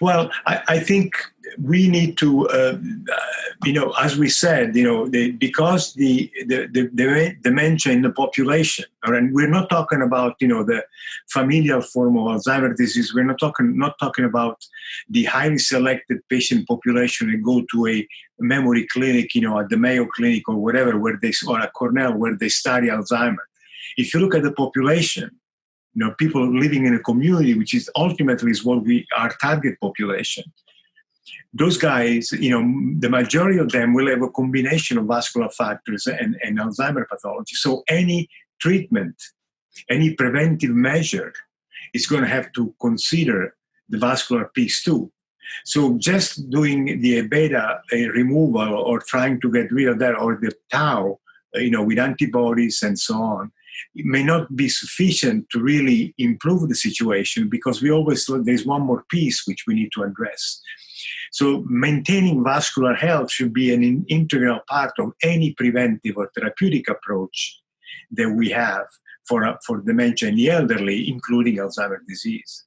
Well, I think we need to, as we said, because the dementia in the population, and we're not talking about, the familial form of Alzheimer's disease. We're not talking about the highly selected patient population that go to a memory clinic, at the Mayo Clinic or whatever, or at Cornell, where they study Alzheimer. If you look at the population, people living in a community, which is ultimately is what our target population. Those guys, the majority of them will have a combination of vascular factors and Alzheimer pathology. So any treatment, any preventive measure is going to have to consider the vascular piece too. So just doing the beta removal or trying to get rid of that, or the tau, with antibodies and so on, it may not be sufficient to really improve the situation, because there's one more piece which we need to address. So maintaining vascular health should be an integral part of any preventive or therapeutic approach that we have for dementia in the elderly, including Alzheimer's disease.